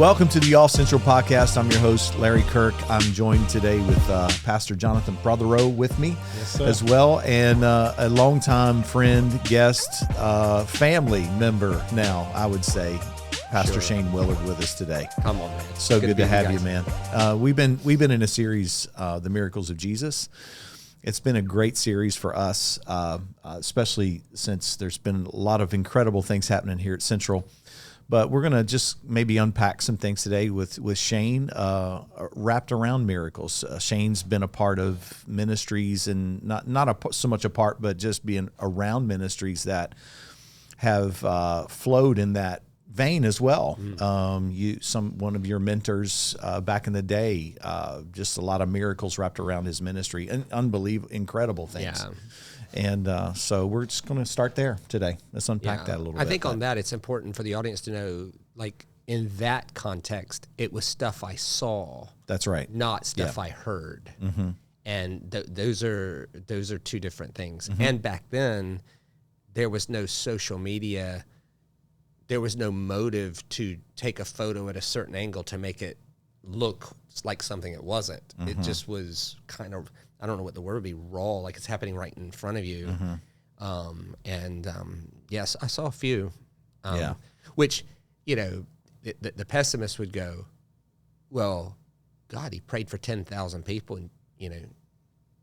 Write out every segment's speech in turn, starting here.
Welcome to the Off Central Podcast. I'm your host, Larry Kirk. I'm joined today with Pastor Jonathan Prothero with me as well, and a longtime friend, guest, family member now, I would say, Pastor Shane Willard with us today. Come on, man. So good to have you, man. We've been in a series, The Miracles of Jesus. It's been a great series for us, especially since there's been a lot of incredible things happening here at Central. But we're going to just maybe unpack some things today with Shane wrapped around miracles. Shane's been a part of ministries, and not so much a part, but just being around ministries that have flowed in that vein as well. One of your mentors back in the day, just a lot of miracles wrapped around his ministry, and incredible things. Yeah. And so we're just going to start there today. Let's unpack that a little bit. I think on that, it's important for the audience to know, like, in that context, it was stuff I saw. That's right. Not stuff I heard. Mm-hmm. And those are two different things. Mm-hmm. And back then, there was no social media. There was no motive to take a photo at a certain angle to make it look like something it wasn't. Mm-hmm. It just was kind of, I don't know what the word would be, raw, like it's happening right in front of you. Mm-hmm. Yes, I saw a few. Which, the pessimist would go, well, God, he prayed for 10,000 people, and,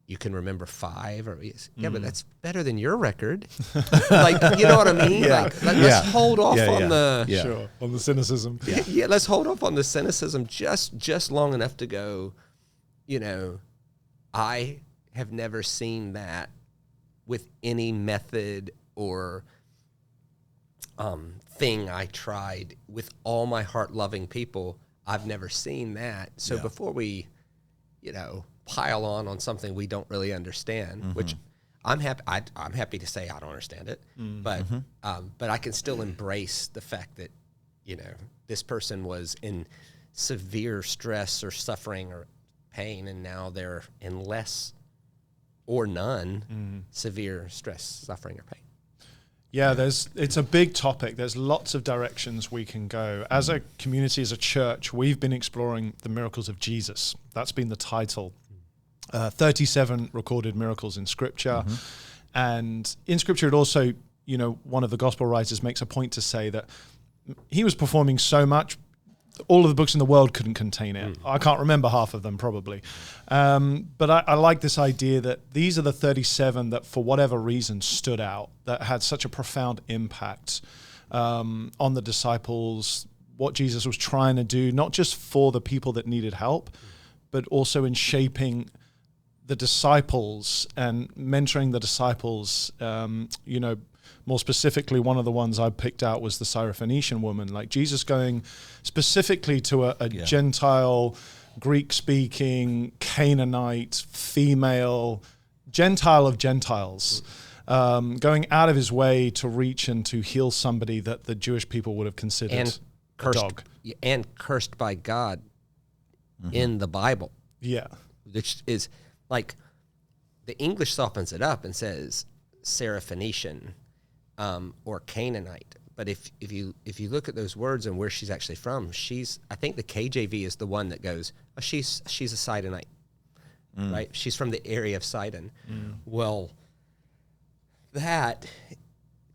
you can remember 5 or but that's better than your record. Like, you know what I mean? Yeah. Let's hold off on on the cynicism. Let's hold off on the cynicism just long enough to go, I have never seen that with any method or thing I tried with all my heart loving people. I've never seen that. So before we, pile on something we don't really understand, mm-hmm. which I'm happy to say I don't understand it, mm-hmm. but I can still embrace the fact that, this person was in severe stress or suffering or pain, and now they're in less or none severe stress, suffering, or pain. Yeah, it's a big topic. There's lots of directions we can go. As a community, as a church, we've been exploring the miracles of Jesus. That's been the title. 37 recorded miracles in Scripture. Mm-hmm. And in Scripture, it also, one of the gospel writers makes a point to say that he was performing so much, all of the books in the world couldn't contain it. I can't remember half of them, probably. But I like this idea that these are the 37 that, for whatever reason, stood out, that had such a profound impact on the disciples, what Jesus was trying to do, not just for the people that needed help, but also in shaping the disciples and mentoring the disciples. More specifically, one of the ones I picked out was the Syrophoenician woman. Like, Jesus going specifically to a Gentile, Greek-speaking, Canaanite, female, Gentile of Gentiles, going out of his way to reach and to heal somebody that the Jewish people would have considered a dog. And cursed by God in the Bible. Yeah. Which is, like, the English softens it up and says Syrophoenician, or Canaanite. But if you look at those words and where she's actually from, I think the KJV is the one that goes, oh, she's a Sidonite, right? She's from the area of Sidon. Well, that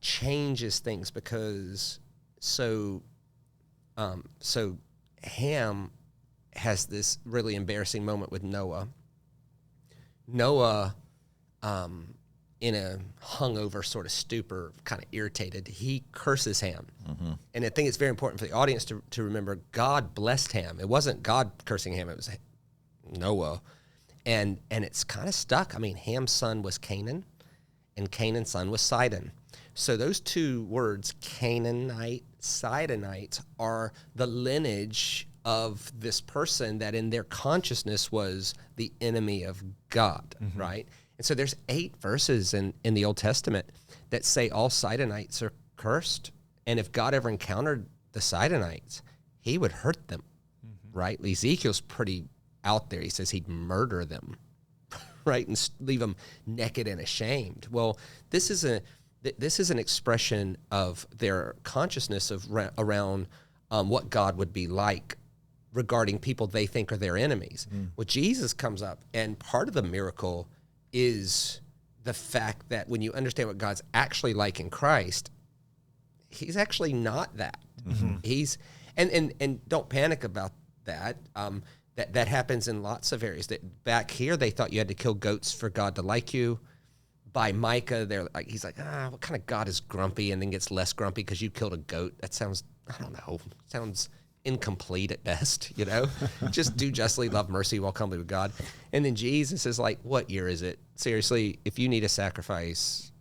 changes things, because so Ham has this really embarrassing moment with Noah. Noah, in a hungover sort of stupor, kind of irritated, he curses Ham. Mm-hmm. And I think it's very important for the audience to remember God blessed Ham. It wasn't God cursing Ham, it was Noah. And it's kind of stuck. I mean, Ham's son was Canaan, and Canaan's son was Sidon. So those two words, Canaanite, Sidonite, are the lineage of this person that in their consciousness was the enemy of God, right? And so there's 8 verses in the Old Testament that say all Sidonites are cursed. And if God ever encountered the Sidonites, he would hurt them, right? Ezekiel's pretty out there. He says he'd murder them, right? And leave them naked and ashamed. Well, this is an expression of their consciousness around what God would be like regarding people they think are their enemies. Well, Jesus comes up, and part of the miracle is the fact that when you understand what God's actually like in Christ, he's actually not that. He's and don't panic about that. That happens in lots of areas. That back here they thought you had to kill goats for God to like you. By Micah, he's like, what kind of God is grumpy and then gets less grumpy because you killed a goat? That sounds, I don't know, sounds incomplete at best, you know? Just do justly, love mercy, walk humbly with God. And then Jesus is like, what year is it? Seriously, if you need a sacrifice,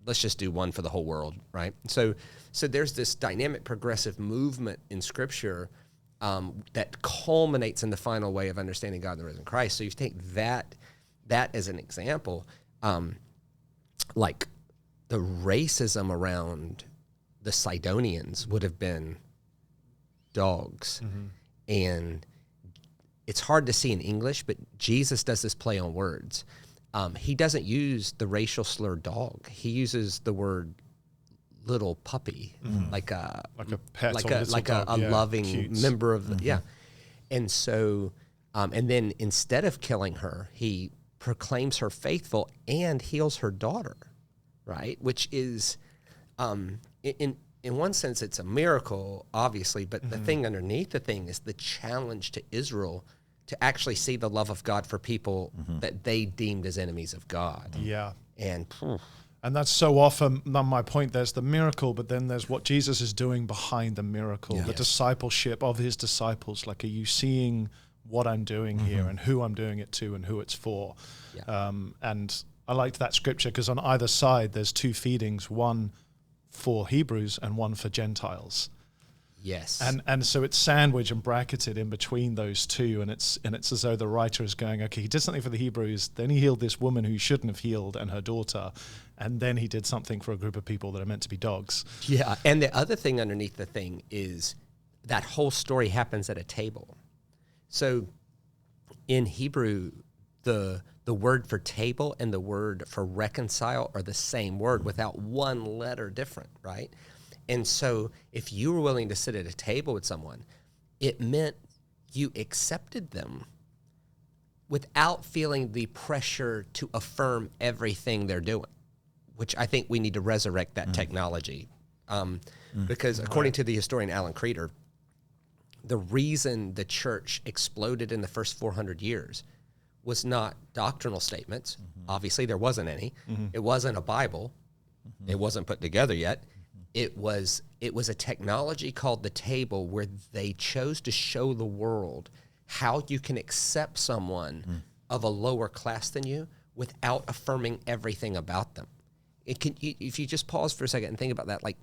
let's just do one for the whole world, right? So there's this dynamic progressive movement in Scripture that culminates in the final way of understanding God and the risen Christ. So you take that as an example, like the racism around the Sidonians would have been dogs. And it's hard to see in English, but Jesus does this play on words. He doesn't use the racial slur dog. He uses the word little puppy, like a pet, like a loving cute member of the, And so, and then instead of killing her, he proclaims her faithful and heals her daughter, right? Which is, in one sense, it's a miracle, obviously, but the thing underneath the thing is the challenge to Israel to actually see the love of God for people that they deemed as enemies of God. Yeah. And that's so often my point. There's the miracle, but then there's what Jesus is doing behind the miracle, the discipleship of his disciples. Like, are you seeing what I'm doing here and who I'm doing it to and who it's for? And I liked that scripture because on either side there's two feedings, one for Hebrews and one for Gentiles. Yes. And so it's sandwiched and bracketed in between those two, and it's as though the writer is going, okay, he did something for the Hebrews, then he healed this woman who shouldn't have healed and her daughter, and then he did something for a group of people that are meant to be dogs. Yeah, and the other thing underneath the thing is that whole story happens at a table. So in Hebrew, the word for table and the word for reconcile are the same word without one letter different, right? And so if you were willing to sit at a table with someone, it meant you accepted them without feeling the pressure to affirm everything they're doing, which I think we need to resurrect that technology. Because according to the historian Alan Creeder, the reason the church exploded in the first 400 years was not doctrinal statements. Obviously, there wasn't any. It wasn't a Bible. It wasn't put together yet. It was a technology called the table where they chose to show the world how you can accept someone of a lower class than you without affirming everything about them. If you just pause for a second and think about that, like,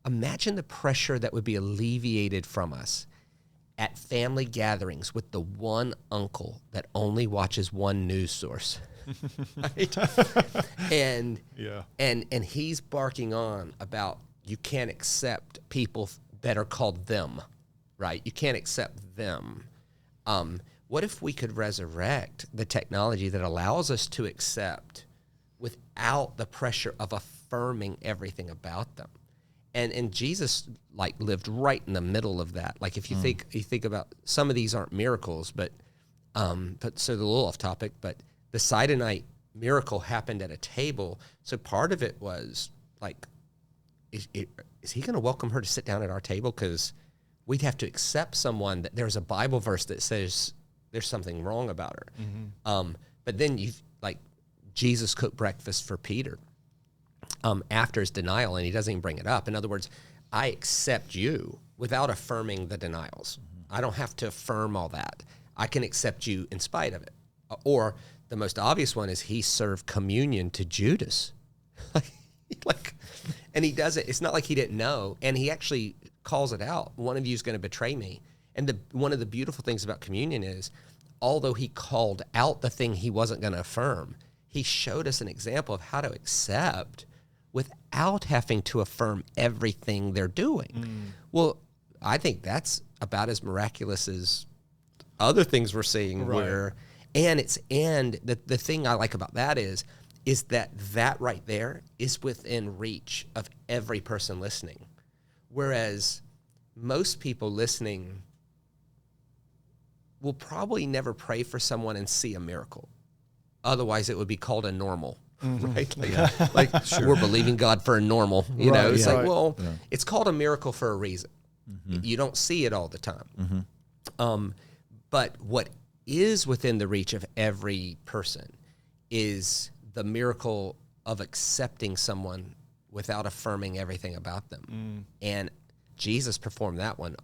imagine the pressure that would be alleviated from us at family gatherings with the one uncle that only watches one news source. Right? And he's barking on about you can't accept people that are called them, right? You can't accept them. What if we could resurrect the technology that allows us to accept without the pressure of affirming everything about them? And Jesus like lived right in the middle of that. Like if you think about some of these aren't miracles, but so they're a little off topic, but the Sidonite miracle happened at a table. So part of it was like, is he going to welcome her to sit down at our table? Because we'd have to accept someone that there's a Bible verse that says there's something wrong about her. But then Jesus cooked breakfast for Peter after his denial, and he doesn't even bring it up. In other words, I accept you without affirming the denials. I don't have to affirm all that. I can accept you in spite of it. Or the most obvious one is he served communion to Judas. And he does it. It's not like he didn't know. And he actually calls it out. One of you is going to betray me. And one of the beautiful things about communion is, although he called out the thing he wasn't going to affirm, he showed us an example of how to accept without having to affirm everything they're doing. Well, I think that's about as miraculous as other things we're seeing. Right. The thing I like about that is that right there is within reach of every person listening. Whereas most people listening will probably never pray for someone and see a miracle. Otherwise, it would be called a normal, right? Like we're believing God for a normal. You know, it's like, well, it's called a miracle for a reason. You don't see it all the time. But what is within the reach of every person is the miracle of accepting someone without affirming everything about them. And Jesus performed that one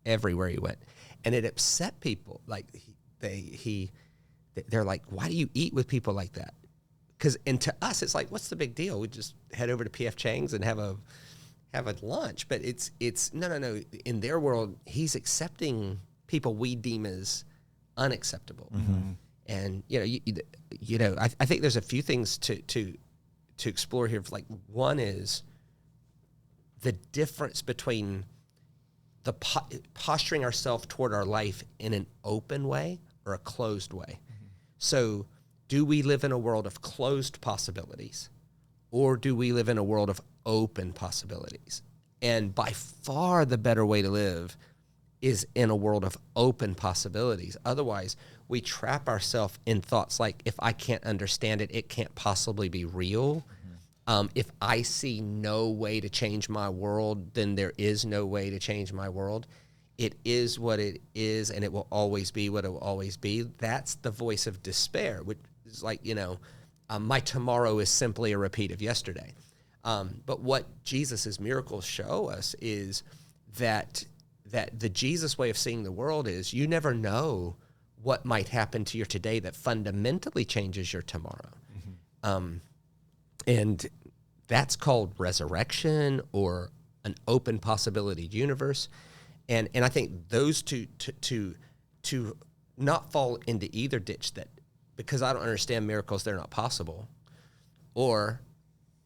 everywhere he went. And it upset people. Like they're like, why do you eat with people like that? And to us, it's like, what's the big deal? We just head over to P.F. Chang's and have a lunch. But it's no. In their world, he's accepting people we deem as unacceptable. And I think there's a few things to explore here. Like, one is the difference between the posturing ourselves toward our life in an open way or a closed way. So do we live in a world of closed possibilities, or do we live in a world of open possibilities? And by far the better way to live is in a world of open possibilities. Otherwise, we trap ourselves in thoughts like, if I can't understand it, it can't possibly be real. If I see no way to change my world, then there is no way to change my world. It is what it is, and it will always be what it will always be. That's the voice of despair, which is like, my tomorrow is simply a repeat of yesterday. But what Jesus' miracles show us is that the Jesus way of seeing the world is, you never know what might happen to your today that fundamentally changes your tomorrow. And that's called resurrection or an open possibility universe. And I think those two to not fall into either ditch, that because I don't understand miracles, they're not possible. Or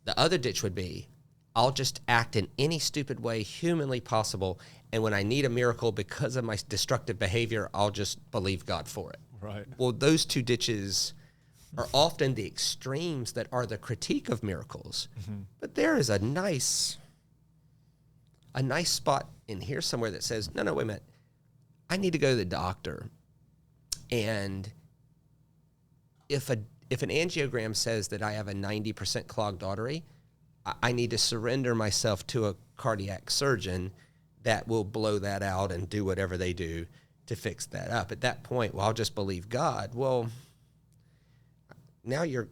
the other ditch would be, I'll just act in any stupid way humanly possible, and when I need a miracle because of my destructive behavior, I'll just believe God for it. Right. Well, those two ditches are often the extremes that are the critique of miracles. But there is a nice spot in here somewhere that says, no, wait a minute. I need to go to the doctor. And if an angiogram says that I have a 90% clogged artery, I need to surrender myself to a cardiac surgeon that will blow that out and do whatever they do to fix that up. At that point, well, I'll just believe God. Well, now you're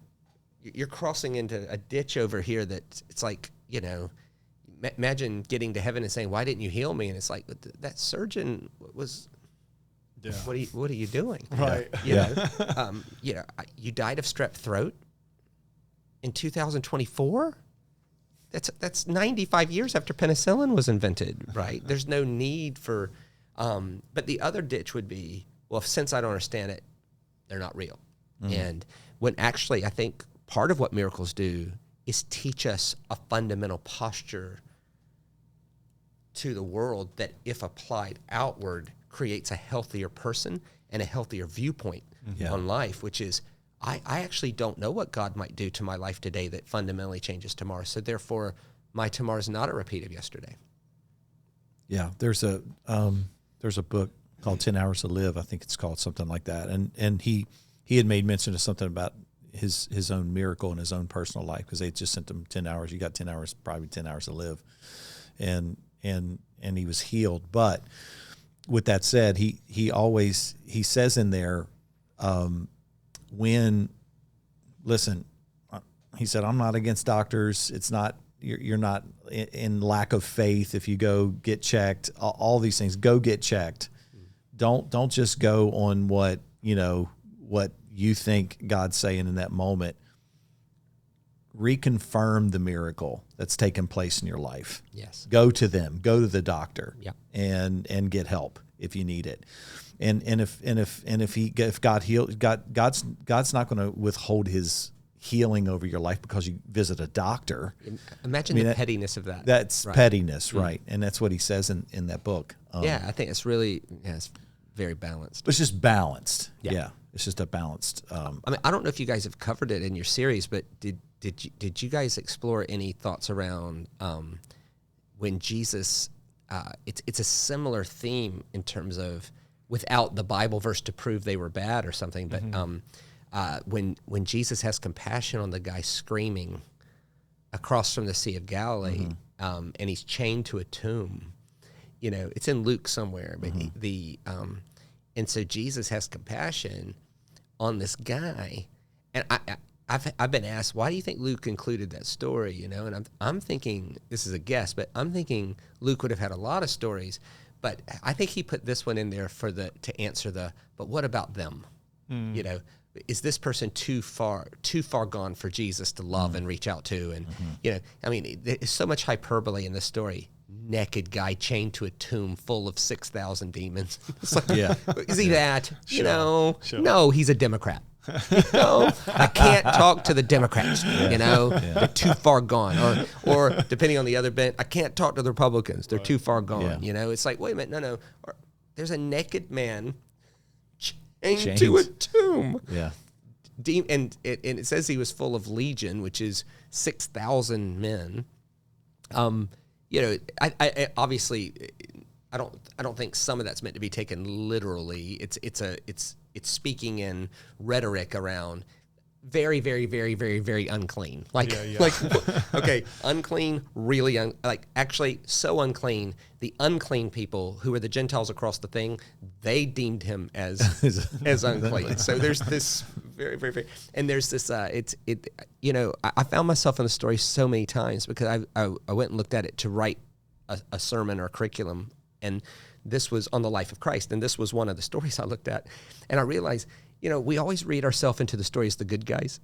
crossing into a ditch over here that it's like, imagine getting to heaven and saying, why didn't you heal me? And it's like, that surgeon was, what are you doing? Right. You died of strep throat in 2024? That's 95 years after penicillin was invented, right? There's no need for, but the other ditch would be, well, since I don't understand it, they're not real. And when actually I think part of what miracles do is teach us a fundamental posture to the world that, if applied outward, creates a healthier person and a healthier viewpoint on life, which is, I actually don't know what God might do to my life today that fundamentally changes tomorrow. So therefore, my tomorrow is not a repeat of yesterday. Yeah, there's a book called 10 Hours to Live. I think it's called something like that. And he had made mention of something about his own miracle in his own personal life, because they just sent him 10 hours. You got 10 hours, probably 10 hours to live. And he was healed. But with that said, he says in there, he said, I'm not against doctors. It's not, you're not in lack of faith if you go get checked, all these things, go get checked. Don't just go on what you think God's saying in that moment. Reconfirm the miracle that's taken place in your life. Yes. Go to them, go to the doctor, yeah, and get help if you need it. And if God healed, God's not going to withhold His healing over your life because you visit a doctor. Imagine the pettiness of that. That's right. Pettiness, right? And that's what he says in that book. I think it's really it's very balanced. It's just balanced. Yeah. It's just a balanced. I don't know if you guys have covered it in your series, but did you guys explore any thoughts around when Jesus it's a similar theme in terms of without the Bible verse to prove they were bad or something. But when Jesus has compassion on the guy screaming across from the Sea of Galilee, and he's chained to a tomb, it's in Luke somewhere. But and so Jesus has compassion on this guy, and I've been asked, why do you think Luke included that story? And I'm thinking, this is a guess, but I'm thinking Luke would have had a lot of stories, but I think he put this one in there to answer but what about them? Is this person too far gone for Jesus to love and reach out to? And there's so much hyperbole in this story. Naked guy chained to a tomb full of 6,000 demons. It's like, is he that? Sure. No, he's a Democrat. I can't talk to the Democrats. They're too far gone. Or depending on the other bent, I can't talk to the Republicans. They're too far gone. It's like, wait a minute, no. Or, there's a naked man chained to a tomb. Yeah. And it says he was full of legion, which is 6,000 men. I obviously, I don't think some of that's meant to be taken literally. It's speaking in rhetoric around very, very, very, very, very unclean. Okay, unclean, really, actually so unclean. The unclean people who were the Gentiles across the thing, they deemed him as unclean. So there's this very, very, very, and there's this. I found myself in the story so many times because I went and looked at it to write a sermon or a curriculum, and this was on the life of Christ, and this was one of the stories I looked at, and I realized, we always read ourselves into the story as the good guys,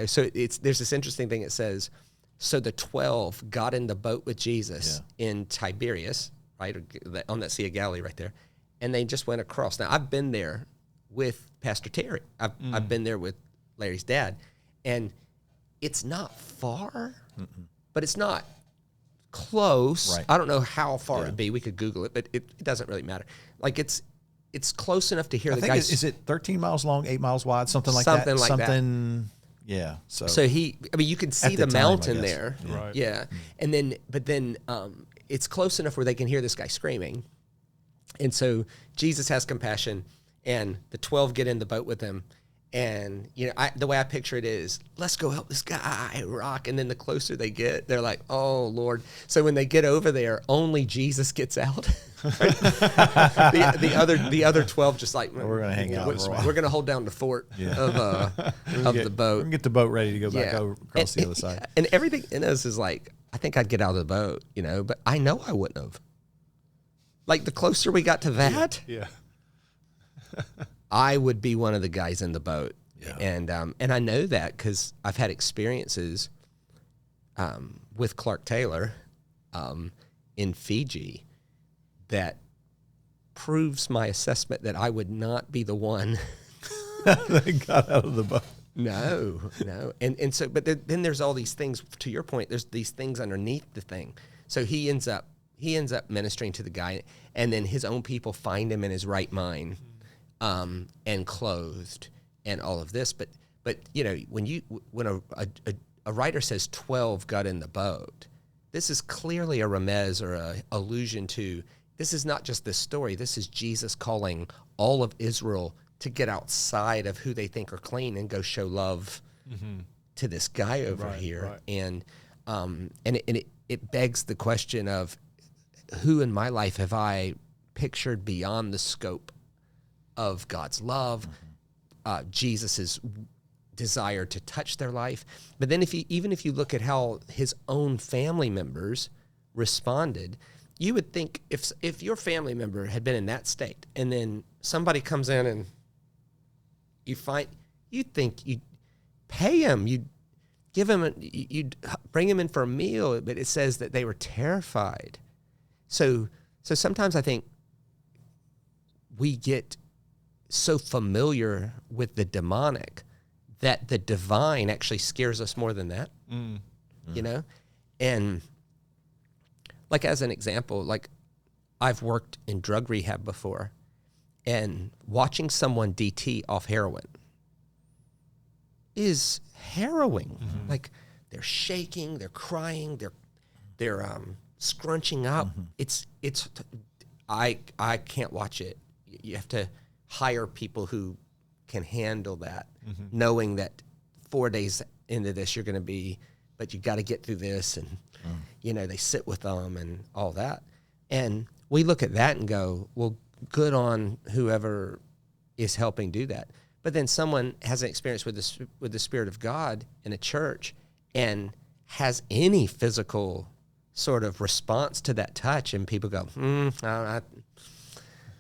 So there's this interesting thing. It says, so the 12 got in the boat with Jesus in Tiberias, right, on that Sea of Galilee right there, and they just went across. Now I've been there with Pastor Terry. I've been there with Larry's dad, and it's not far, but it's not close. Right. I don't know how far it'd be. We could Google it, but it doesn't really matter. Like it's close enough to hear the guy. Is it 13 miles long, 8 miles wide, something like something that? Like that. Yeah. So you can see the mountain there. Right. Yeah. And then, it's close enough where they can hear this guy screaming. And so Jesus has compassion, and the 12 get in the boat with him. And, the way I picture it is, let's go help this guy rock. And then the closer they get, they're like, oh, Lord. So when they get over there, only Jesus gets out. the other 12 just like, we're going to hang out for a while. We're going to hold down the fort of the boat. We're going to get the boat ready to go back over across the other side. And everything in us is like, I think I'd get out of the boat, but I know I wouldn't have. Like the closer we got to that, I would be one of the guys in the boat. Yeah. And I know that because I've had experiences with Clark Taylor in Fiji that proves my assessment that I would not be the one that got out of the boat. No. And so, but then there's all these things, to your point, there's these things underneath the thing. So he ends up ministering to the guy, and then his own people find him in his right mind. And clothed and all of this, but when a writer says 12 got in the boat, this is clearly a remez or a allusion to, this is not just this story. This is Jesus calling all of Israel to get outside of who they think are clean and go show love to this guy over here. Right. And it begs the question of who in my life have I pictured beyond the scope of God's love, Jesus's desire to touch their life. But then even if you look at how his own family members responded, you would think if your family member had been in that state and then somebody comes in and you'd think you'd pay him, you'd give him, you'd bring him in for a meal, but it says that they were terrified. So sometimes I think we get so familiar with the demonic that the divine actually scares us more than that, And like as an example, like I've worked in drug rehab before, and watching someone DT off heroin is harrowing. Like they're shaking, they're crying, they're scrunching up. I can't watch it. You have to hire people who can handle that, knowing that 4 days into this you're going to be, but you got to get through this, and they sit with them and all that. And we look at that and go, well, good on whoever is helping do that. But then someone has an experience with the Spirit of God in a church and has any physical sort of response to that touch, and people go,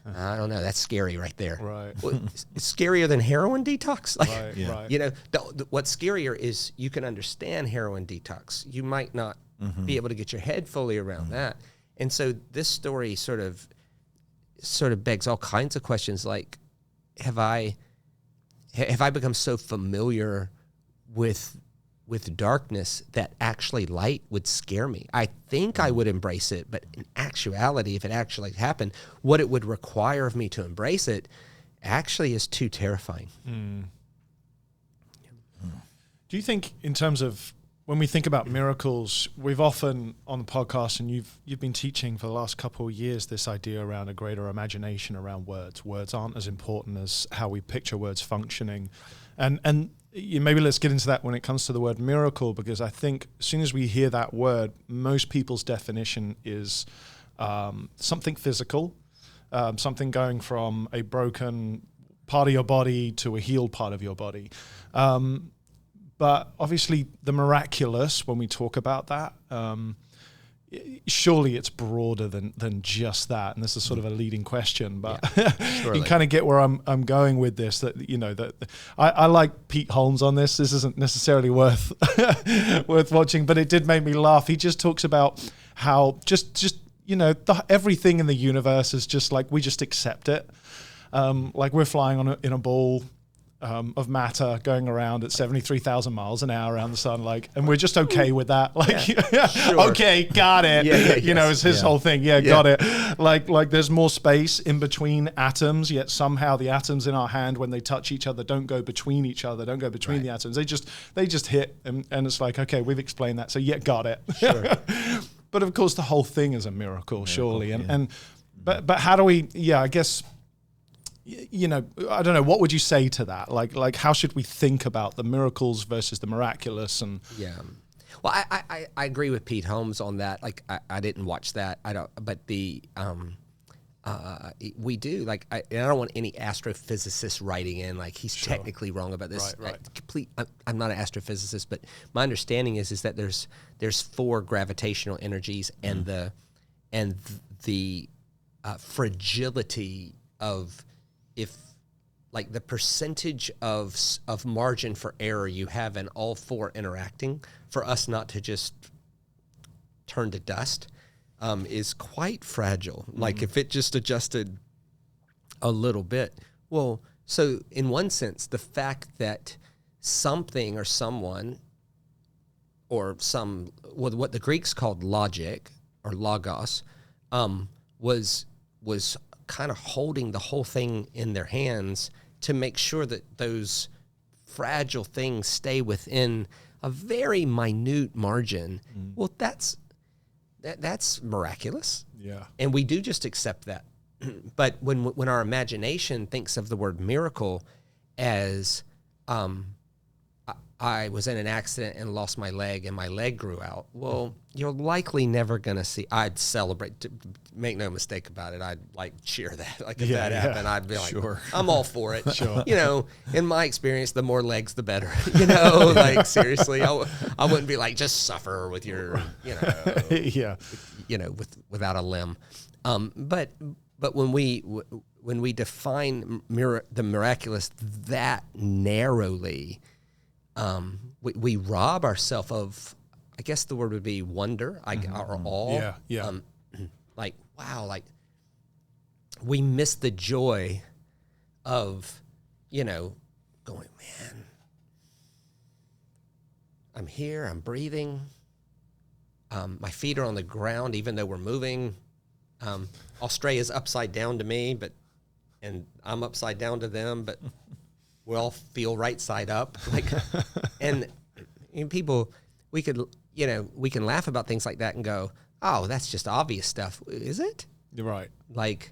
I don't know, that's scary right there. Right. Well, it's scarier than heroin detox. Like, Right. What's scarier is you can understand heroin detox. You might not be able to get your head fully around that. And so this story sort of begs all kinds of questions, like, have I become so familiar with darkness that actually light would scare me? I think I would embrace it, but in actuality, if it actually happened, what it would require of me to embrace it actually is too terrifying. Do you think, in terms of when we think about miracles, we've often on the podcast, and you've been teaching for the last couple of years, this idea around a greater imagination around words. Words aren't as important as how we picture words functioning. And maybe let's get into that when it comes to the word miracle, because I think as soon as we hear that word, most people's definition is something physical, something going from a broken part of your body to a healed part of your body. But obviously the miraculous, when we talk about that, surely it's broader than just that. And this is sort of a leading question, but you kind of get where I'm going with this, that I like Pete Holmes on this. This isn't necessarily worth watching, but it did make me laugh. He just talks about how just everything in the universe is just like, we just accept it. Like we're flying in a ball of matter going around at 73,000 miles an hour around the sun, and we're just okay with that. Okay, got it. It's his whole thing. Got it. Like there's more space in between atoms, yet somehow the atoms in our hand, when they touch each other, don't go between each other, don't go between the atoms. They just hit, and it's like, okay, we've explained that, so got it. Sure. But of course, the whole thing is a miracle, surely. But how do we? I guess. I don't know. What would you say to that? Like, how should we think about the miracles versus the miraculous? And well, I agree with Pete Holmes on that. Like, I didn't watch that. I don't. But we do. Like, I don't want any astrophysicist writing in like he's technically wrong about this. Right. I'm not an astrophysicist, but my understanding is that there's 4 gravitational energies, and the fragility of, if like the percentage of margin for error you have in all 4 interacting, for us not to just turn to dust, is quite fragile. Like if it just adjusted a little bit. Well, so in one sense, the fact that something or someone or what the Greeks called logic or logos, was kind of holding the whole thing in their hands to make sure that those fragile things stay within a very minute margin. Well, that's miraculous. Yeah. And we do just accept that. But when our imagination thinks of the word miracle as, I was in an accident and lost my leg and my leg grew out. Well, you're likely never going to see. I'd celebrate. Make no mistake about it. I'd cheer that. Like if that happened, I'd be like, I'm all for it. Sure. In my experience, the more legs, the better. Seriously, I wouldn't be like, just suffer with your, without a limb. But when we define the miraculous that narrowly, we rob ourselves of, I guess the word would be wonder, or awe. Yeah. Wow, we miss the joy of, going, man, I'm here, I'm breathing. My feet are on the ground, even though we're moving. Australia's upside down to me, and I'm upside down to them, but we all feel right side up. And people, we can laugh about things like that and go, oh, that's just obvious stuff. Is it? You're right. Like,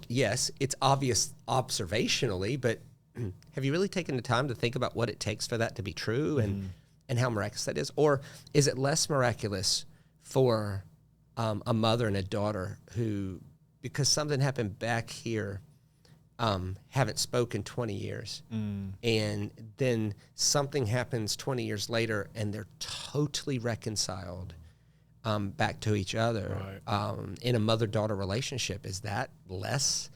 yes, it's obvious observationally, but have you really taken the time to think about what it takes for that to be true and how miraculous that is? Or is it less miraculous for a mother and a daughter who, because something happened back here, haven't spoken 20 years, and then something happens 20 years later and they're totally reconciled back to each other, in a mother-daughter relationship? Is that less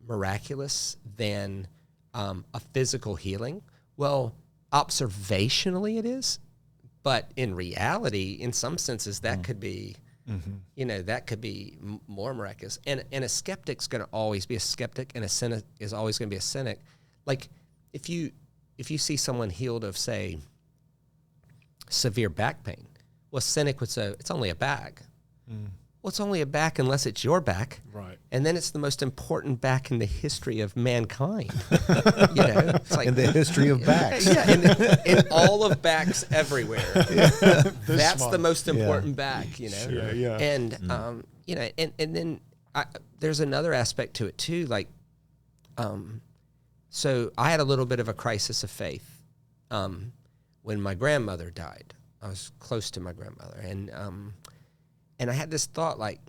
miraculous than a physical healing? Well, observationally it is, but in reality, in some senses, that could be, that could be more miraculous. And a skeptic's going to always be a skeptic, and a cynic is always going to be a cynic. Like, if you see someone healed of, say, severe back pain, well, a cynic would say, it's only a back. Well, it's only a back unless it's your back. Right. And then it's the most important back in the history of mankind. It's like, In the history of backs. in all of backs everywhere. That's the most important back, Sure, yeah. And, and then there's another aspect to it too. Like, so I had a little bit of a crisis of faith when my grandmother died. I was close to my grandmother, and I had this thought, like,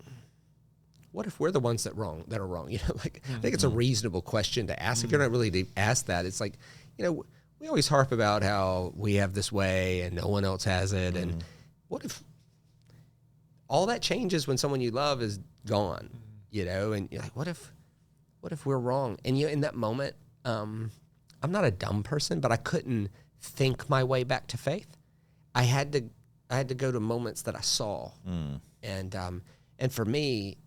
what if we're the ones that are wrong? I think it's a reasonable question to ask. If you're not really to ask that, it's like, we always harp about how we have this way and no one else has it. And what if all that changes when someone you love is gone, and you're like, what if we're wrong? And in that moment, I'm not a dumb person, but I couldn't think my way back to faith. I had to go to moments that I saw. And for me,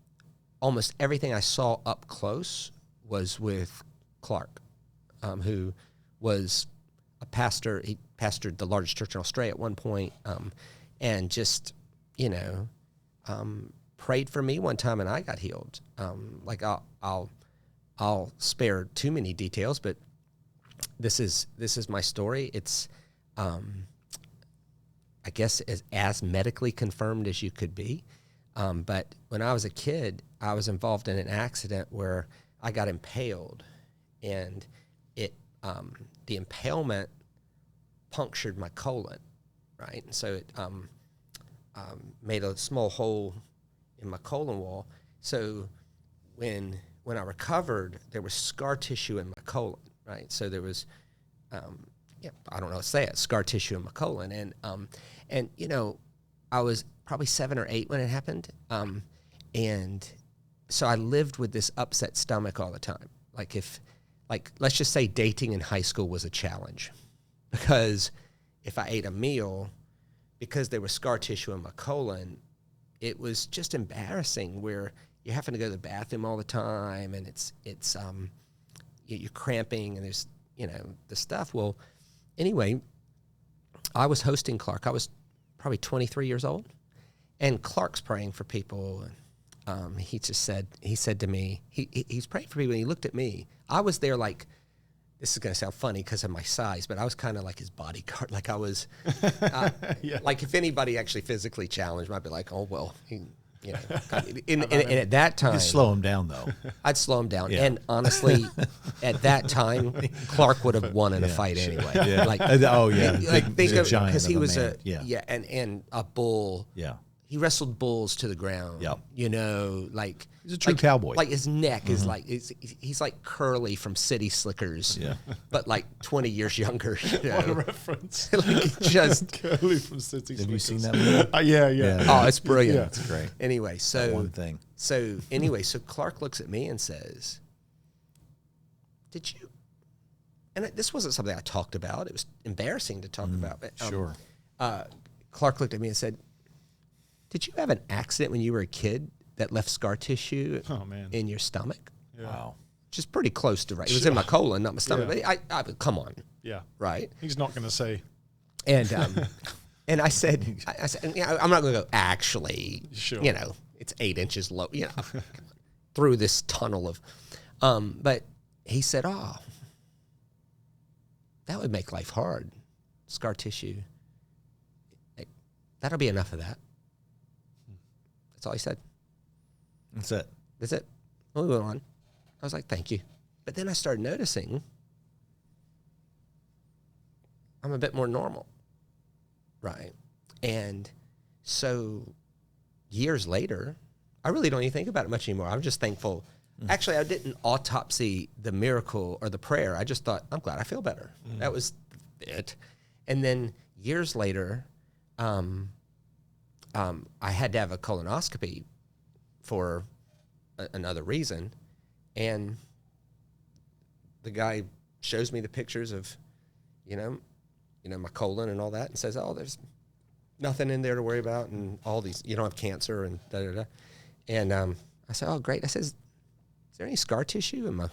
almost everything I saw up close was with Clark, who was a pastor. He pastored the largest church in Australia at one point, and just, prayed for me one time, and I got healed. Like, I'll spare too many details, but this is my story. It's, I guess, as medically confirmed as you could be. But when I was a kid, I was involved in an accident where I got impaled, and the impalement punctured my colon, right? And so it made a small hole in my colon wall. So when I recovered, there was scar tissue in my colon, right? So there was, I don't know how to say it, scar tissue in my colon. And I was probably 7 or 8 when it happened. And so I lived with this upset stomach all the time. Let's just say dating in high school was a challenge, because if I ate a meal, because there was scar tissue in my colon, it was just embarrassing, where you're having to go to the bathroom all the time, and you're cramping, and there's, the stuff. Well, anyway, I was hosting Clark. I was probably 23 years old, and Clark's praying for people. And he said to me, he's praying for people, and he looked at me. I was there, like, this is going to sound funny because of my size, but I was kind of like his bodyguard. Like, I was, like, if anybody actually physically challenged, I'd be like, oh, well, and at that time, You slow him down, though. I'd slow him down. Yeah. And honestly, at that time, Clark would have won in a fight anyway. Yeah. Like, Big giant because he of a was man. and a bull. Yeah. He wrestled bulls to the ground. Yep. Like, He's a true cowboy. Like, his neck is like, he's like Curly from City Slickers, but like 20 years younger. What a reference. Like, just Curly from City Slickers. Have you seen that movie? Yeah. Oh, it's brilliant. Yeah. It's great. Anyway, so One thing. So Clark looks at me and says, "Did you?" And this wasn't something I talked about. It was embarrassing to talk about. But, Sure. Clark looked at me and said, "Did you have an accident when you were a kid that left scar tissue in your stomach?" Yeah. Wow. Which is pretty close to right. It was in my colon, not my stomach. Yeah. But I come on. Yeah. Right. He's not going to say. And and I said, I'm not going to go, actually, Sure. it's 8 inches low, through this tunnel of, but he said, oh, that would make life hard. Scar tissue. That'll be enough of that. That's all he said. That's it. That's it. We went on. I was like, thank you. But then I started noticing I'm a bit more normal, right? And so years later, I really don't even think about it much anymore. I'm just thankful. Actually, I didn't autopsy the miracle or the prayer. I just thought, I'm glad I feel better. That was it. And then years later, I had to have a colonoscopy for another reason. And the guy shows me the pictures of, my colon and all that, and says, "Oh, there's nothing in there to worry about, and all these, you don't have cancer, and da da da." And I said, "Oh, great." I said, "Is there any scar tissue in my?"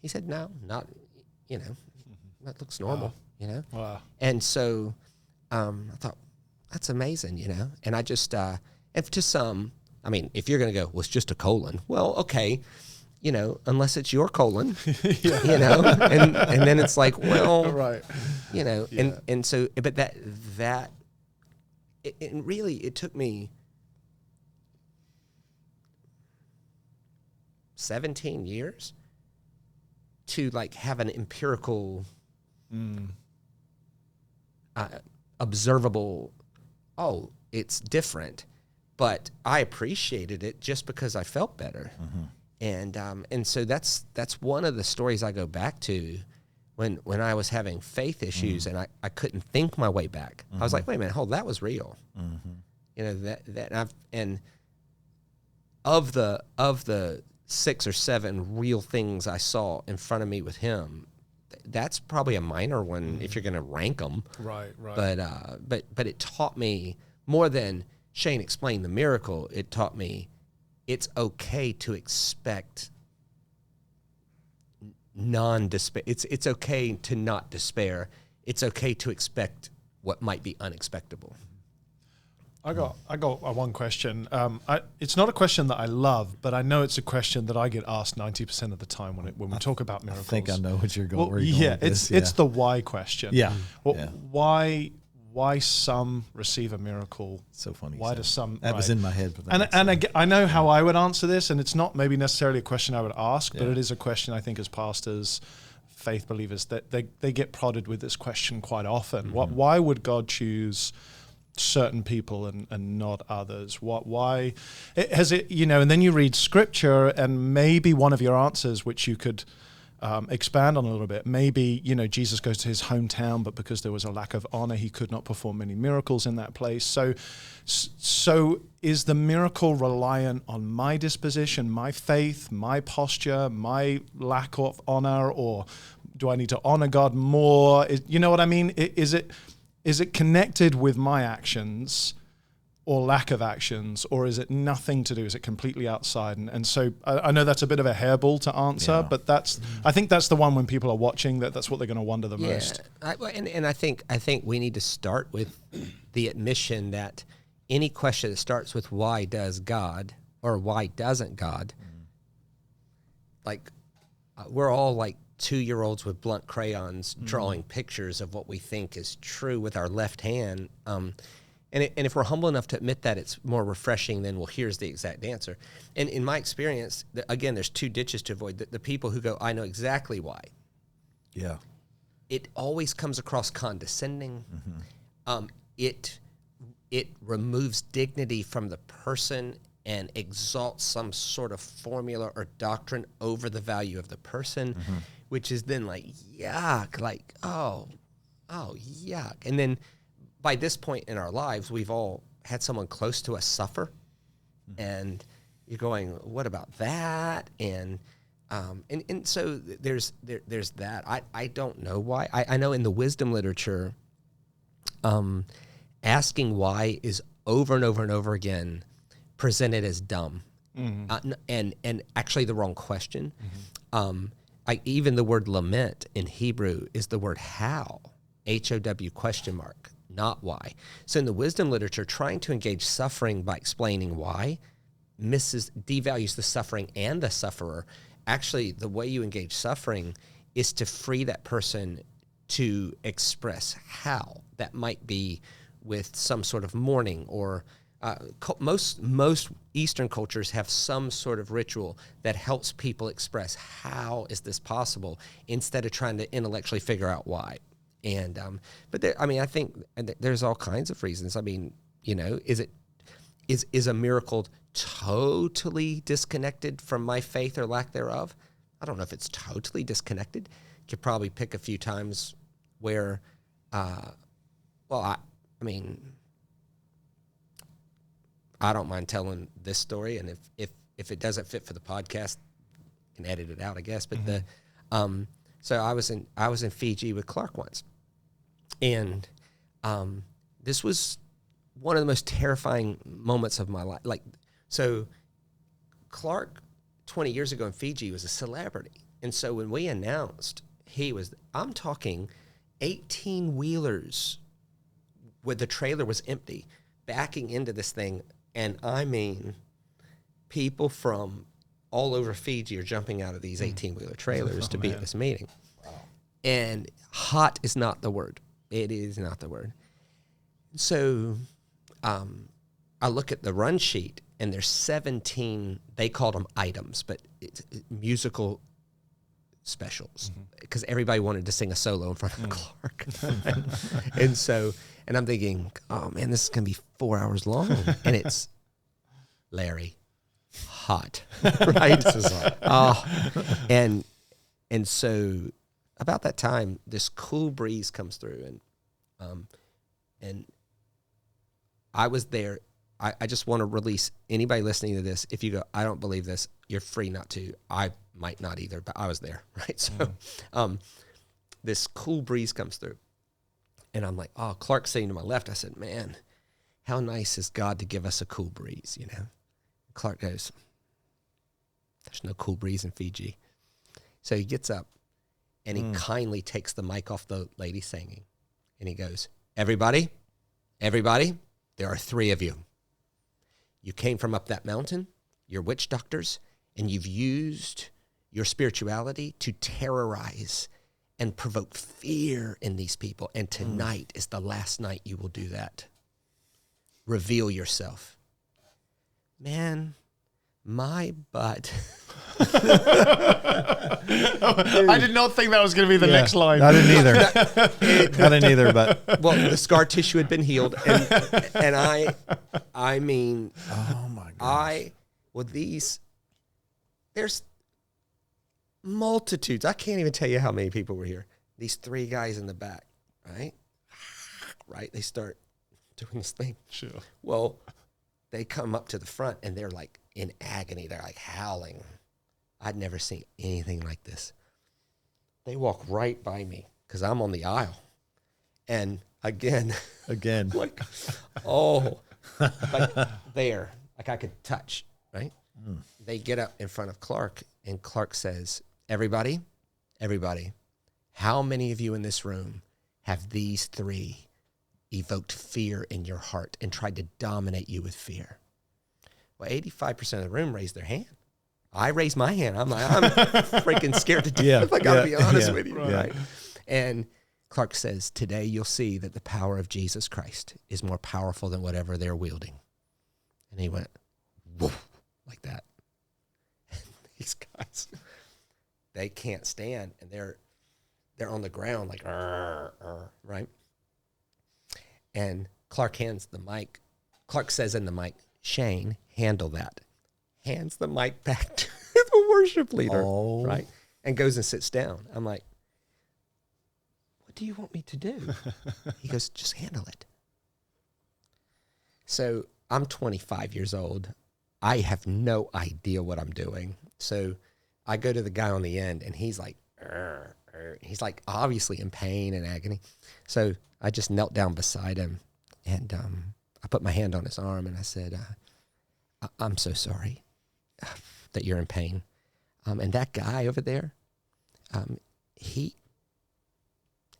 He said, "No, not. That looks normal." Wow. And so I thought, that's amazing, And I just, if to some, if you're going to go, well, it's just a colon. Well, okay. Unless it's your colon, and then it's like, well, Right. and so, but that, it took me 17 years to like have an empirical, observable, oh, it's different, but I appreciated it just because I felt better. And so that's one of the stories I go back to when I was having faith issues and I couldn't think my way back. I was like, wait a minute, that was real. And of the 6 or 7 real things I saw in front of me with him, that's probably a minor one if you're going to rank them. Right. But it taught me more than Shane explained the miracle. It taught me it's okay to expect non-despair. It's okay to not despair. It's okay to expect what might be unexpectable. I got one question. It's not a question that I love, but I know it's a question that I get asked 90% of the time when we talk about miracles. I think I know what you're going. Well, it's the why question. Yeah. Why some receive a miracle? So funny. Why do some? That was in my head. I know how I would answer this, and it's not maybe necessarily a question I would ask, but it is a question I think as pastors, faith believers, that they get prodded with this question quite often. Why would God choose certain people and not others? Why has it? And then you read scripture, and maybe one of your answers, which you could expand on a little bit. Maybe, Jesus goes to his hometown, but because there was a lack of honor, he could not perform many miracles in that place. So is the miracle reliant on my disposition, my faith, my posture, my lack of honor, or do I need to honor God more? You know what I mean? Is it connected with my actions or lack of actions, or is it nothing to do? Is it completely outside? And so I know that's a bit of a hairball to answer, but I think that's the one when people are watching, that's what they're going to wonder the most. And I think we need to start with the admission that any question that starts with why does God or why doesn't God, like we're all like 2-year-olds with blunt crayons drawing pictures of what we think is true with our left hand. And if we're humble enough to admit that, it's more refreshing than, well, here's the exact answer. And in my experience, again, there's 2 ditches to avoid. The people who go, I know exactly why. Yeah. It always comes across condescending. It removes dignity from the person and exalts some sort of formula or doctrine over the value of the person, which is then like, yuck, like, oh, yuck. And then by this point in our lives, we've all had someone close to us suffer, and you're going, "What about that?" And so there's that. I don't know why. I know in the wisdom literature, asking why is over and over and over again presented as dumb, and actually the wrong question. Even the word lament in Hebrew is the word how, HOW question mark. Not why. So in the wisdom literature, trying to engage suffering by explaining why devalues the suffering and the sufferer. Actually, the way you engage suffering is to free that person to express how. That might be with some sort of mourning or Most Eastern cultures have some sort of ritual that helps people express how is this possible instead of trying to intellectually figure out why. And but there, I mean, I think there's all kinds of reasons. I mean, you know, is a miracle totally disconnected from my faith or lack thereof? I don't know if it's totally disconnected. You could probably pick a few times where, I mean, I don't mind telling this story, and if it doesn't fit for the podcast, you can edit it out, I guess. But so I was in Fiji with Clark once, and this was one of the most terrifying moments of my life. Like, so Clark 20 years ago in Fiji was a celebrity, and so when we announced I'm talking 18-wheelers where the trailer was empty, backing into this thing. And I mean, people from all over Fiji are jumping out of these 18-wheeler trailers to be at this meeting. Wow. And hot is not the word. It is not the word. So I look at the run sheet, and there's 17, they called them items, but it's musical specials, because everybody wanted to sing a solo in front of Clark. And I'm thinking, oh man, this is going to be 4 hours long. And it's Larry, hot, right? And so about that time, this cool breeze comes through, and I was there. I just want to release anybody listening to this. If you go, I don't believe this, you're free not to. I might not either, but I was there, right? So this cool breeze comes through, and I'm like, oh, Clark's sitting to my left. I said, man, how nice is God to give us a cool breeze, you know? Clark goes, there's no cool breeze in Fiji. So he gets up, and he kindly takes the mic off the lady singing, and he goes, everybody, there are 3 of you. You came from up that mountain, you're witch doctors, and you've used your spirituality to terrorize and provoke fear in these people. And tonight is the last night you will do that. Reveal yourself. Man, my butt. I did not think that was going to be the next line. I didn't either. I didn't either, but. Well, the scar tissue had been healed. And I mean. Oh my gosh. There's multitudes. I can't even tell you how many people were here. These 3 guys in the back, right? Right? They start doing this thing. Sure. Well, they come up to the front, and they're like in agony. They're like howling. I'd never seen anything like this. They walk right by me because I'm on the aisle. And again. Like, oh, like there, like I could touch, right? They get up in front of Clark, and Clark says, everybody, how many of you in this room have these 3 evoked fear in your heart and tried to dominate you with fear? Well, 85% of the room raised their hand. I raised my hand. I'm like, I'm freaking scared to death. I gotta be honest with you, right? And Clark says, today you'll see that the power of Jesus Christ is more powerful than whatever they're wielding. And he went, woof, like that. And these guys, they can't stand, and they're on the ground like, right? And Clark hands the mic. Clark says in the mic, Shane, handle that. Hands the mic back to the worship leader, right? And goes and sits down. I'm like, what do you want me to do? He goes, just handle it. So I'm 25 years old. I have no idea what I'm doing. So I go to the guy on the end, and he's like, he's like obviously in pain and agony. So I just knelt down beside him, and I put my hand on his arm, and I said, I'm so sorry that you're in pain. And that guy over there, he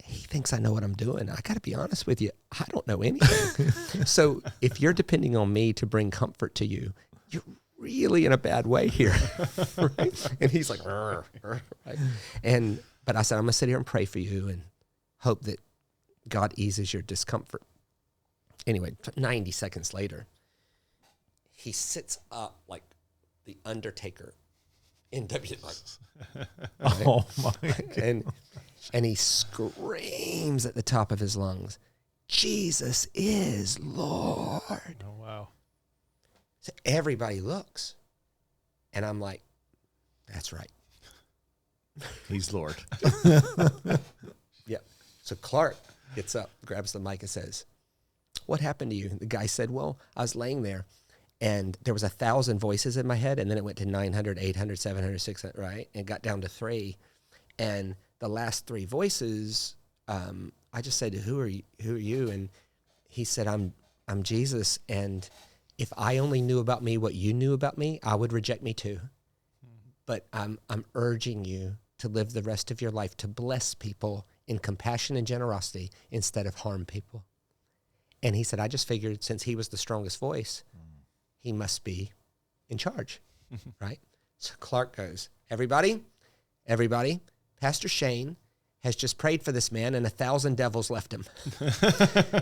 thinks I know what I'm doing. I got to be honest with you. I don't know anything. So if you're depending on me to bring comfort to you, you're really in a bad way here. Right? And he's like, right? But I said, I'm going to sit here and pray for you and hope that God eases your discomfort. Anyway, 90 seconds later, he sits up like the Undertaker in WWE. Oh my God. And he screams at the top of his lungs, Jesus is Lord. Oh, wow. So everybody looks. And I'm like, that's right. He's Lord. Yep. So Clark gets up, grabs the mic and says, what happened to you? The guy said, well, I was laying there and there was 1,000 voices in my head, and then it went to 900, 800, 700, 600, right? And it got down to 3. And the last 3 voices, I just said, who are you? And he said, I'm Jesus. And if I only knew about me what you knew about me, I would reject me too. But I'm urging you to live the rest of your life to bless people in compassion and generosity instead of harm people. And he said, I just figured since he was the strongest voice, he must be in charge, right? So Clark goes, everybody, Pastor Shane has just prayed for this man and 1,000 devils left him.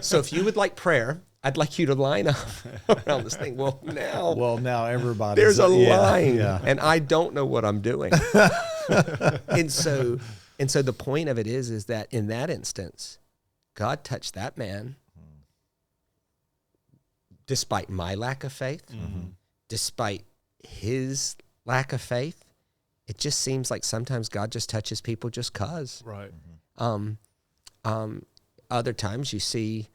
So if you would like prayer, I'd like you to line up around this thing. Well, now everybody. There's a line, yeah. and I don't know what I'm doing. and so the point of it is that in that instance, God touched that man despite my lack of faith, despite his lack of faith. It just seems like sometimes God just touches people just 'cause. Right. Other times you see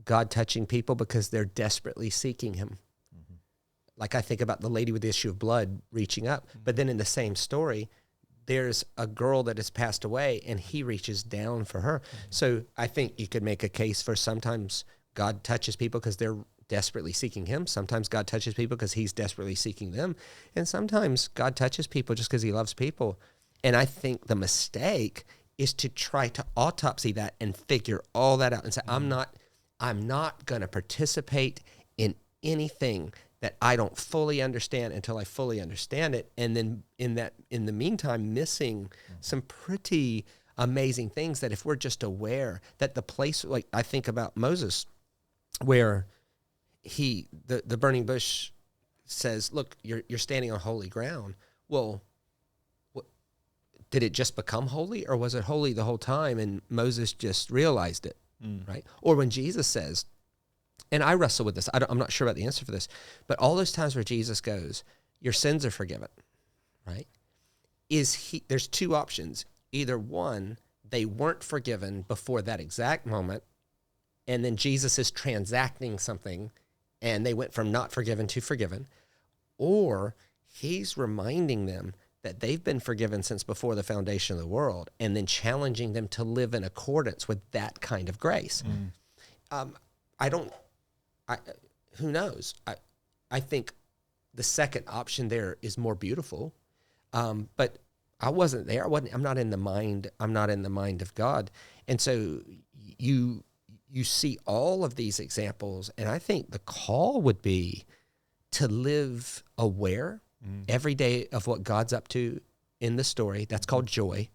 God touching people because they're desperately seeking him. Like I think about the lady with the issue of blood reaching up, but then in the same story, there's a girl that has passed away and he reaches down for her. So I think you could make a case for sometimes God touches people because they're desperately seeking him. Sometimes God touches people because he's desperately seeking them. And sometimes God touches people just because he loves people. And I think the mistake is to try to autopsy that and figure all that out and say, I'm not going to participate in anything that I don't fully understand until I fully understand it. And then in the meantime, missing some pretty amazing things that if we're just aware that the place, like I think about Moses, where the burning bush says, look, you're standing on holy ground. Well, did it just become holy, or was it holy the whole time and Moses just realized it, right? Or when Jesus says, and I wrestle with this, I'm not sure about the answer for this, but all those times where Jesus goes, your sins are forgiven, right? There's 2 options. Either one, they weren't forgiven before that exact moment, and then Jesus is transacting something, and they went from not forgiven to forgiven, or he's reminding them that they've been forgiven since before the foundation of the world, and then challenging them to live in accordance with that kind of grace. Who knows? I think the second option there is more beautiful, but I wasn't there. I'm not in the mind of God, and so you see all of these examples, and I think the call would be to live aware every day of what God's up to in the story. That's called joy,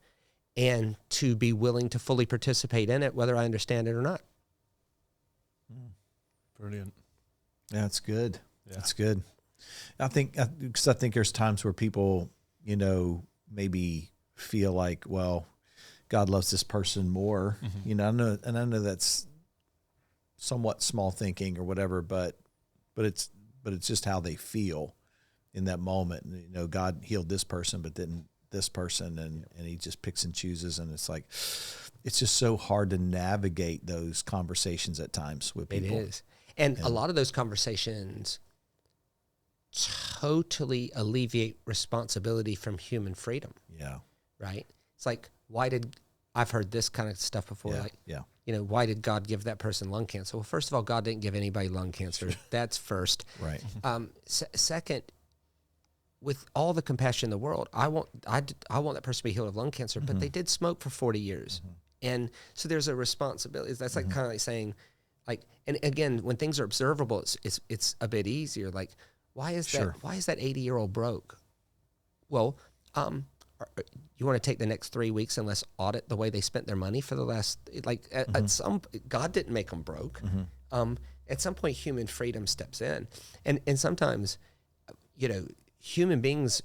and to be willing to fully participate in it, whether I understand it or not. Brilliant. Yeah, that's good. Yeah. That's good. I think there's times where people, maybe feel like, well, God loves this person more. I know that's somewhat small thinking or whatever, but it's just how they feel in that moment. God healed this person, but then this person, and he just picks and chooses, and it's like, it's just so hard to navigate those conversations at times with people. It is. And a lot of those conversations totally alleviate responsibility from human freedom. Yeah. Right? It's like, I've heard this kind of stuff before. Why did God give that person lung cancer? Well, first of all, God didn't give anybody lung cancer. That's first. Right. Second, with all the compassion in the world, I want that person to be healed of lung cancer, but they did smoke for 40 years. And so there's a responsibility. That's like kind of like saying, like, and again, when things are observable, it's a bit easier. Like, why is that 80-year-old broke? Well, you want to take the next 3 weeks and let's audit the way they spent their money for the last, God didn't make them broke. at some point human freedom steps in. And sometimes, human beings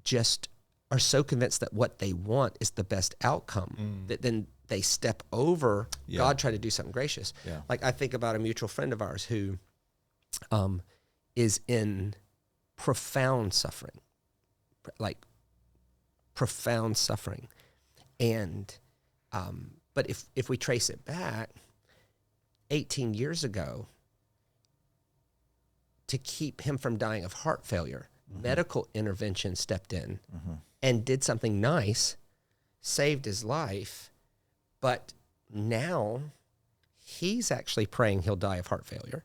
just are so convinced that what they want is the best outcome that then they step over God, try to do something gracious. Yeah. Like I think about a mutual friend of ours who is in profound suffering, And, but if we trace it back 18 years ago, to keep him from dying of heart failure, medical intervention stepped in and did something nice, saved his life, but now he's actually praying he'll die of heart failure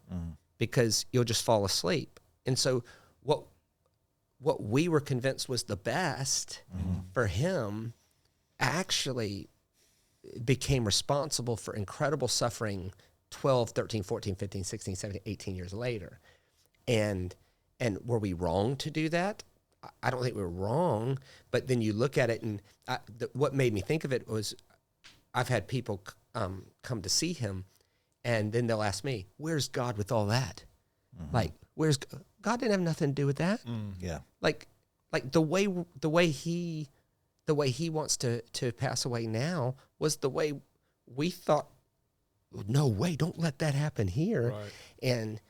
because you'll just fall asleep. And so what we were convinced was the best for him actually became responsible for incredible suffering 12, 13, 14, 15, 16, 17, 18 years later. And were we wrong to do that? I don't think we were wrong, but then you look at it, and what made me think of it was I've had people come to see him, and then they'll ask me, where's God with all that? Like, where's God? Didn't have nothing to do with that. Yeah. Like the way he wants to pass away now was the way we thought, no way, don't let that happen here. Right. And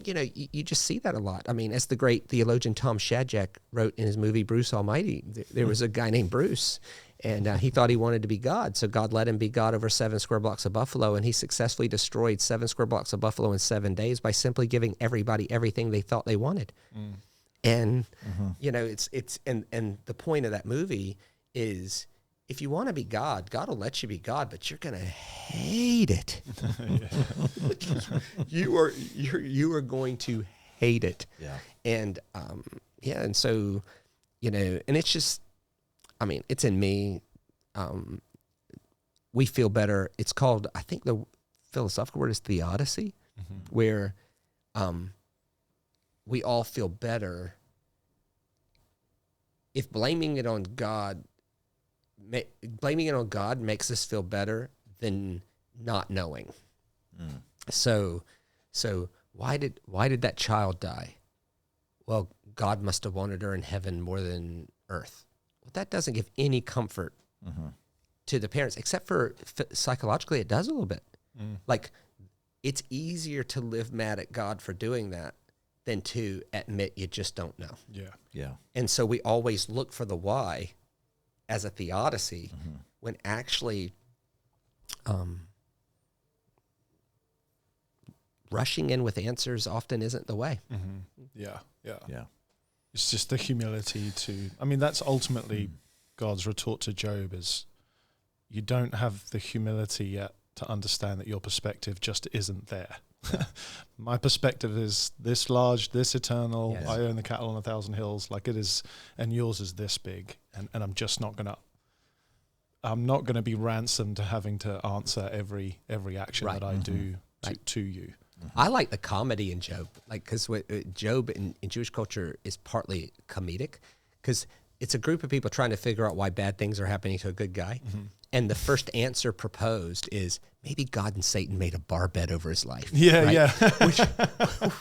you just see that a lot. I mean, as the great theologian Tom Shadjack wrote in his movie Bruce Almighty, there was a guy named Bruce, and he thought he wanted to be God. So God let him be God over 7 square blocks of buffalo, and he successfully destroyed 7 square blocks of buffalo in 7 days by simply giving everybody everything they thought they wanted. And, and the point of that movie is, if you want to be God, God will let you be God, but you're going to hate it. You are going to hate it. Yeah. And, and so, and it's just, I mean, it's in me. We feel better. It's called, I think the philosophical word is theodicy, where we all feel better if blaming it on God makes us feel better than not knowing. So why did that child die? Well, God must have wanted her in heaven more than earth. Well, that doesn't give any comfort to the parents, except for psychologically, it does a little bit. Like, it's easier to live mad at God for doing that than to admit you just don't know. Yeah. And so we always look for the why as a theodicy, when actually rushing in with answers often isn't the way. Yeah. It's just the humility to, I mean, that's ultimately God's retort to Job is, you don't have the humility yet to understand that your perspective just isn't there. My perspective is this large, this eternal. Yes. I own the cattle on 1,000 hills, like it is, and yours is this big, and I'm just not gonna be ransomed to having to answer every action that I do to you. I like the comedy in Job, like, because Job in Jewish culture is partly comedic, because it's a group of people trying to figure out why bad things are happening to a good guy. And the first answer proposed is, maybe God and Satan made a bar bet over his life.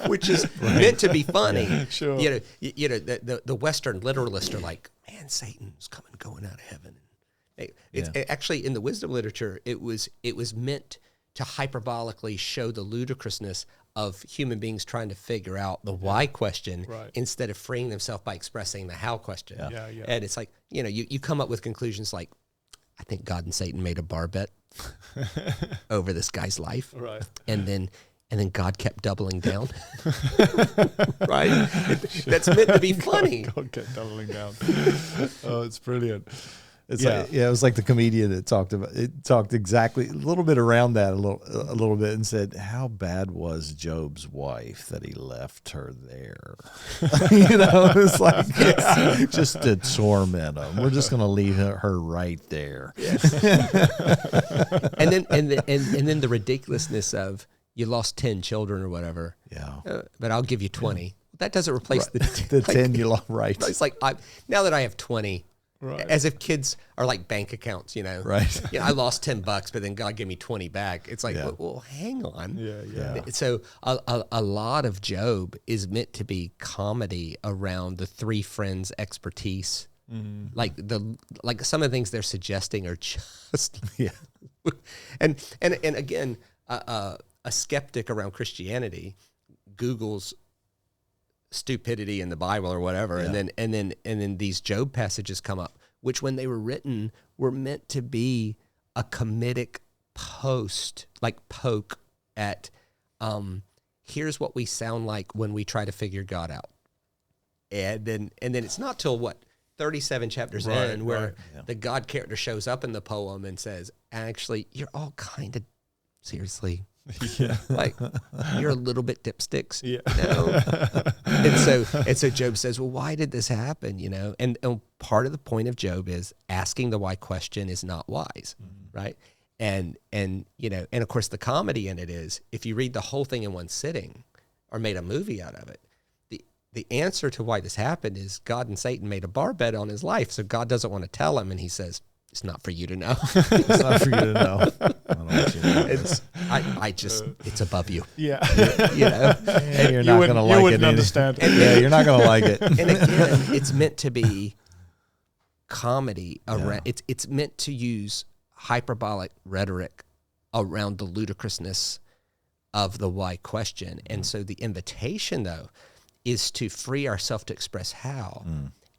Which is meant to be funny. Yeah, sure. The Western literalists are like, man, Satan's coming going out of heaven. It's actually, in the wisdom literature, it was meant to hyperbolically show the ludicrousness of human beings trying to figure out the why question instead of freeing themselves by expressing the how question. And it's like, you come up with conclusions like, I think God and Satan made a bar bet over this guy's life. Right. And then God kept doubling down. Right? That's meant to be funny. God kept doubling down. Oh, it's brilliant. It's it was like the comedian that talked exactly a little bit around that a little bit and said, how bad was Job's wife that he left her there? It's like just to torment him. We're just going to leave her right there. and then the ridiculousness of, you lost 10 children or whatever. Yeah. But I'll give you 20. That doesn't replace the 10 you lost. Right. It's like, now that I have 20, Right. As if kids are like bank accounts, Right. I lost $10, but then God gave me 20 back. It's like, Yeah. well, hang on. Yeah. So a lot of Job is meant to be comedy around the three friends' expertise. Like some of the things they're suggesting are just and again, a skeptic around Christianity Googles stupidity in the Bible or whatever, and then these Job passages come up, which when they were written were meant to be a comedic poke at here's what we sound like when we try to figure God out. And then it's not till 37 chapters in where the God character shows up in the poem and says, actually, you're all kind of seriously. Like you're a little bit dipsticks. And so Job says, well, why did this happen? And part of the point of Job is asking the why question is not wise. Right. And of course the comedy in it is if you read the whole thing in one sitting or made a movie out of it, the answer to why this happened is God and Satan made a bar bet on his life. So God doesn't want to tell him. And he says, it's not for you to know. It's not for you to know. I don't want you to know. It's above you. Yeah. And you're not going to like it. You wouldn't understand. You're not going to like it. And again, it's meant to be comedy around. It's meant to use hyperbolic rhetoric around the ludicrousness of the why question. And so the invitation, though, is to free ourselves to express how.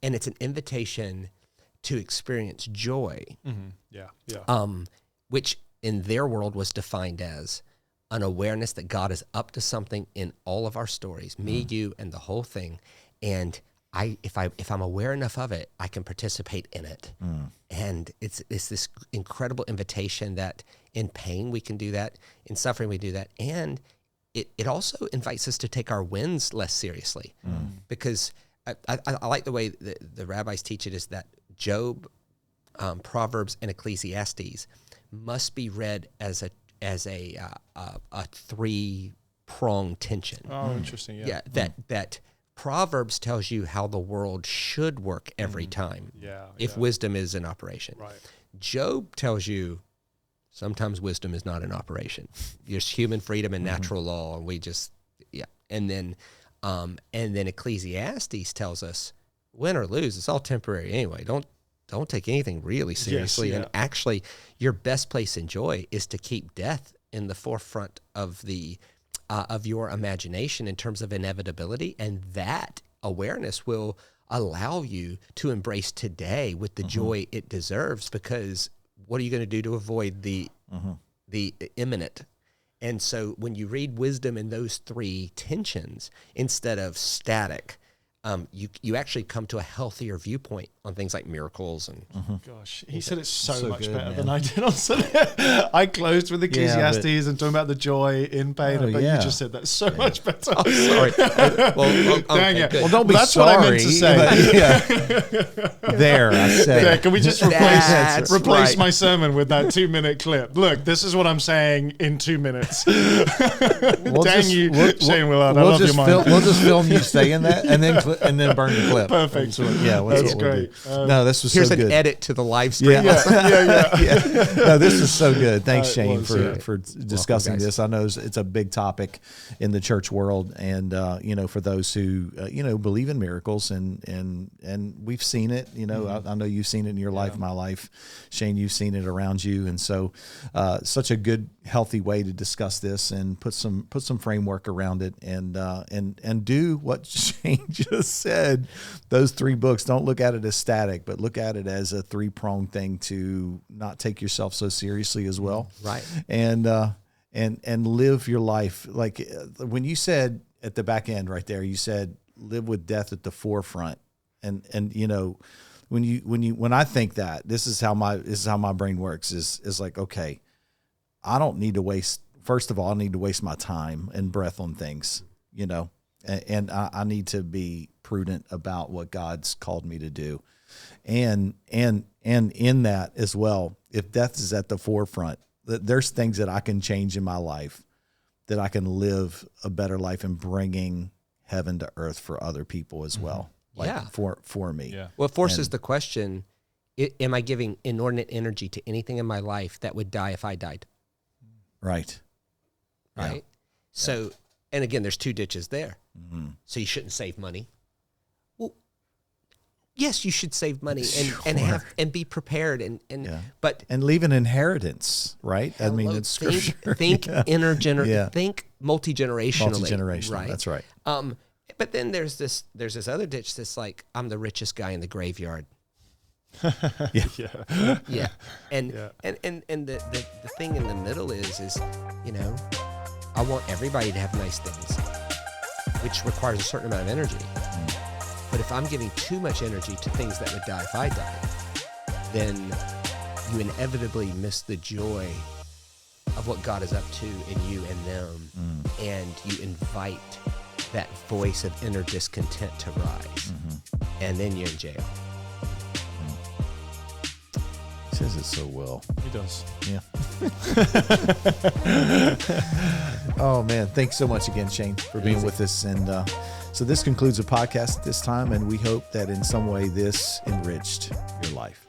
And it's an invitation to experience joy, which in their world was defined as an awareness that God is up to something in all of our stories, me, you, and the whole thing. And if I'm aware enough of it, I can participate in it. And it's this incredible invitation that in pain we can do that, in suffering we do that, and it also invites us to take our wins less seriously, because I like the way the rabbis teach it is that Job, Proverbs, and Ecclesiastes must be read as a three-pronged tension. Oh, interesting. Yeah. That Proverbs tells you how the world should work every time. If wisdom is in operation. Right. Job tells you sometimes wisdom is not in operation. There's human freedom and natural law, and we just and then Ecclesiastes tells us win or lose, it's all temporary anyway. Don't take anything really seriously. And actually, your best place in joy is to keep death in the forefront of your imagination in terms of inevitability, and that awareness will allow you to embrace today with the joy it deserves. Because what are you going to do to avoid the imminent? And so when you read wisdom in those three tensions instead of static, you actually come to a healthier viewpoint on things like miracles and. Gosh, he said it so much good, better man. than I did on Sunday. I closed with Ecclesiastes and talking about the joy in pain, but you just said that so much better. Oh, sorry. Dang it. Good. Well, don't be That's sorry. what I meant to say. There, I said. Yeah, can we just That's replace right. my sermon with that 2-minute clip? Look, this is what I'm saying in 2 minutes. Shane Willard, I love your mind. We'll just film you saying that and then burn the clip. Perfect. That's great. No, this was Here's so an good. edit to the live stream. No, this was so good. Thanks, It Shane, was, for discussing guys. this. I know it's a big topic in the church world, and for those who believe in miracles, and we've seen it. I know you've seen it in your life, my life. Shane, you've seen it around you, and so such a good, healthy way to discuss this and put some framework around it, and do what Shane just said. Those 3 books, don't look at it as static, but look at it as a 3-pronged thing to not take yourself so seriously as well. Right. And live your life. Like when you said at the back end right there, you said live with death at the forefront. And when I think that, this is how my brain works is like, okay, I don't need to waste, first of all, I need to waste my time and breath on things, and I need to be prudent about what God's called me to do. And in that as well, if death is at the forefront, there's things that I can change in my life, that I can live a better life and bringing heaven to earth for other people as well. For me. Yeah. Well, it forces the question, Am I giving inordinate energy to anything in my life that would die if I died? Right. Right. Yeah. So, and again, there's two ditches there. So you shouldn't save money. Well, yes, you should save money and be prepared but leave an inheritance, right? I mean, it's scripture. Think think multi-generationally. Multi-generational. Right? That's right. But then there's this other ditch that's like, I'm the richest guy in the graveyard. Yeah. And the thing in the middle is, you know, I want everybody to have nice things, which requires a certain amount of energy. But if I'm giving too much energy to things that would die if I died, then you inevitably miss the joy of what God is up to in you and them. And you invite that voice of inner discontent to rise. And then you're in jail. He says it so well. He does. Yeah. Oh, man. Thanks so much again, Shane, for being with us. And so this concludes the podcast at this time, and we hope that in some way this enriched your life.